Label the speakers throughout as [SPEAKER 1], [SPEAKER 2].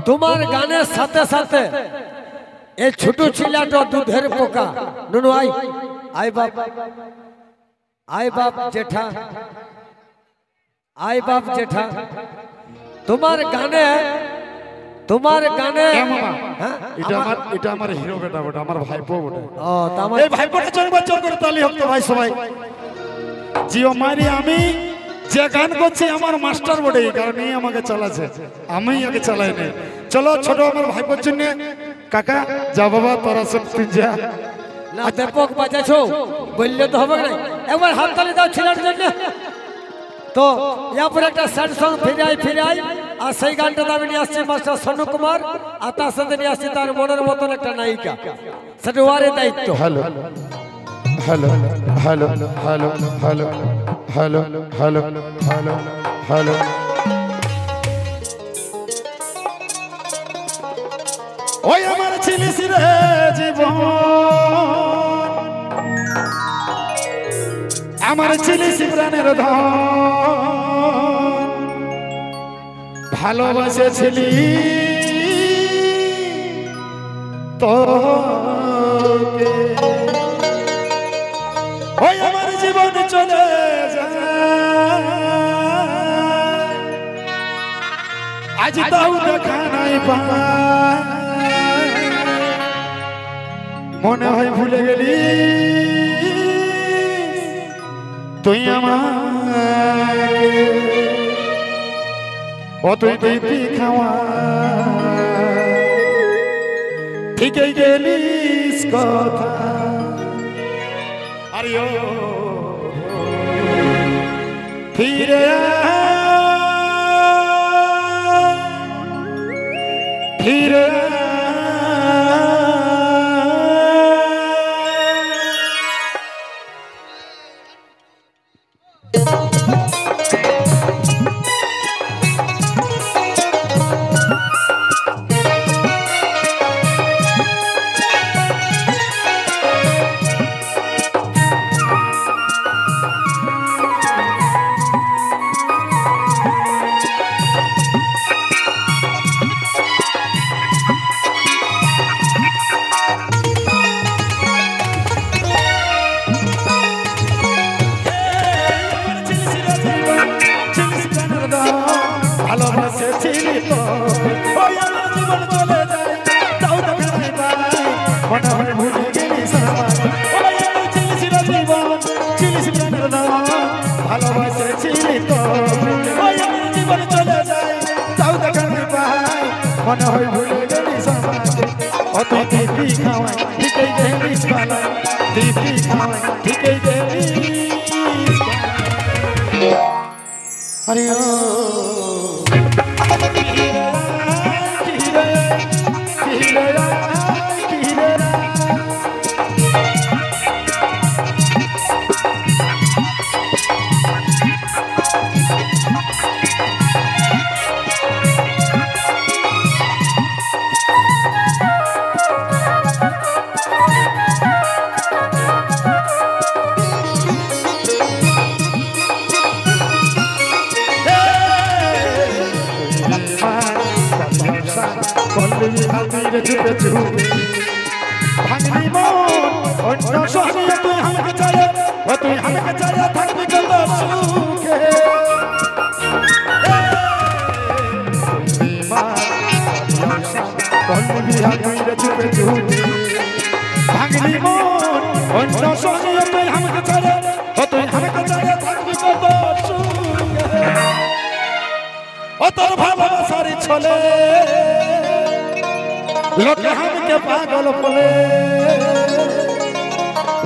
[SPEAKER 1] তোমার গানের সাথে সাথে এই ছোট ছেলেটা দুধের পোকা নুনু আই আই বাপ জেঠা তোমার গানে
[SPEAKER 2] এটা আমার হিরো বেটা বটে, আমার ভাইপো বটে। এই ভাইপোটা চল করে তালি হোক তো ভাই সবাই। জিও মারি আমি যে গান করছি আমার মাস্টার বটে, এই কারণেই আমাকে চালাচ্ছে, আমি আগে চালাই না। চলো ছোট আমার ভাইপোর জন্য কাকা যা বাবা তোরা সব তুই যা
[SPEAKER 1] না দেপক বাজাছো বললে তো হবে না। একবার হাততালি দাও ছেলের জন্য। তো ইয়ার একটা স্যাড সং ফিরাই আর সেই গানটা আমি নিয়ে আসছি মাস্টার সোনু কুমার, আর তার সাথে নিয়ে আসছি তার মনের মতন একটা নায়িকা, সেটা ওয়ারে দায়িত্ব।
[SPEAKER 2] Hello hello hello hello hello hello hello hello hello. ওই আমার ছিলিস রে জীবন, আমার ছিলিস প্রাণের ধন, ভালোবাসেছিলি তোকে। ওই আমার জীবন চলে যায়, আজ তাও দেখা নাই পায়, মনে হয় ভুলে গেলি তুই আমাকে। ও তুই দিবি খাওয়া ঠিকই গেলিস কথা, আরে ও ফিরে ফিরে ভালোবাসেছিলি তো। ওই আমার জীবন চলে যায় তাও দেখা নাই পাই, মনে হয় ভুলে গেলিস আমায়। ওই আমার ছিলিস জীবন ছিলিস প্রাণের ধন, ভালোবাসেছিলি তো। ওই আমার জীবন চলে যায় তাও দেখা নাই পাই, মনে হয় ভুলে গেলিস আমায়। ও তুই দিবি খাওয়াই ঠিকই গেলিস পালাই, দিবি খাওয়াই ঠিকই গেলিস। আরে ও ভাঙলি মন অন্য সহিয়ে তুই আমাকে চাইয়া, তুই আমাকে চাইয়া থাকবি কত সুখে। ভাঙলি মন অন্য সহিয়ে তুই আমাকে চাইয়া, তুই আমাকে চাইয়া থাকবি কত সুখে। ও তোর ভালোবাসারি ছলে লোকে আমাকে পাগল বলে,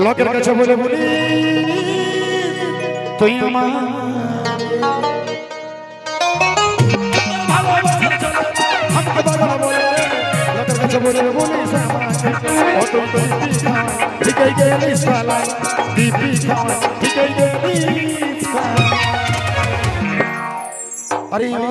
[SPEAKER 2] লোকের কাছে বলে বলি তুই আমার আমাকে পাগল বলে, লোকের কাছে বলে বলিস ঠিকই গেলিস পালা, দিবি খাওয়া ঠিকই গেলিস। আরে ও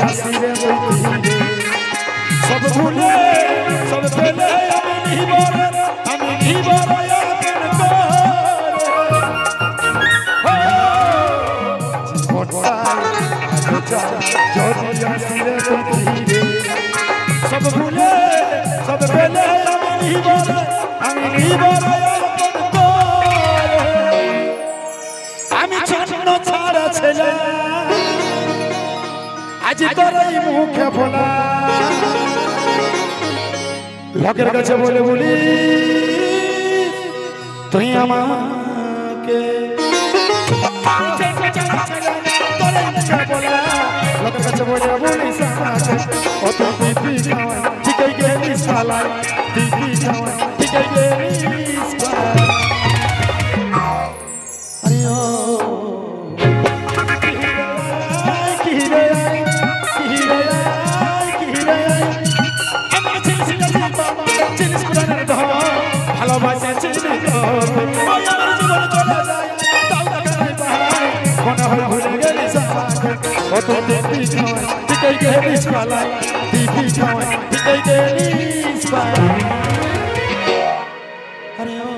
[SPEAKER 2] আসি রে সব ভুলে সব পেলে আমি নিবর সব ভুলে সব পেলে আমি নিবর আমি ছন্ন ছাড়া ছেলে আজ তোরই মুখে বলা লোকের কাছে বলে বলি তুই আমাকে লোকের কাছে বলে বলিস অত দিদি ঠিকই গেলিস পালাই দিদি ঠিকই গেলিস ভালোবাসা চিনি মনে হয় ভুলে গেলিস কত দিদি ঠিকই গেলিস পালাই দিদি ঠিকই গেলিস পালাই আরে ও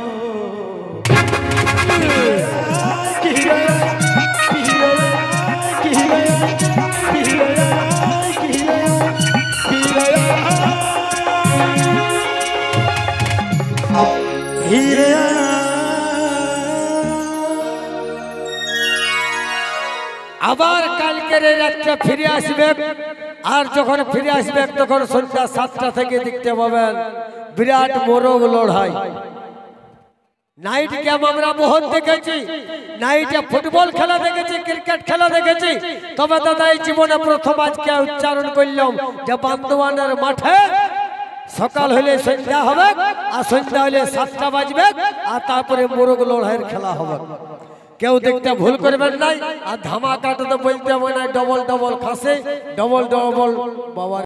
[SPEAKER 1] আবার কালকের এই রাতটা ফিরে আসবে আর যখন ফিরে আসবে তখন সন্ধ্যা 7টা থেকে দেখতে পাবেন বিরাট মোরগ লড়াই নাইট গেম আমরা বহুত দেখেছি নাইটে ফুটবল খেলা দেখেছি ক্রিকেট খেলা দেখেছি তবে দাদা এই জীবনে প্রথম আজকে উচ্চারণ করলাম যে বান্দোয়ানের মাঠে সকাল হলে সন্ধ্যা হবে আর সন্ধ্যা হলে 7টা বাজবে আর তারপরে মোরগ লড়াইয়ের খেলা হবে কেউ দেখতে ভুল করবেন নাই আর ধামাকাটা তো বলতে হবে না ডবল ডবল খাসে ডবল ডবল বাবা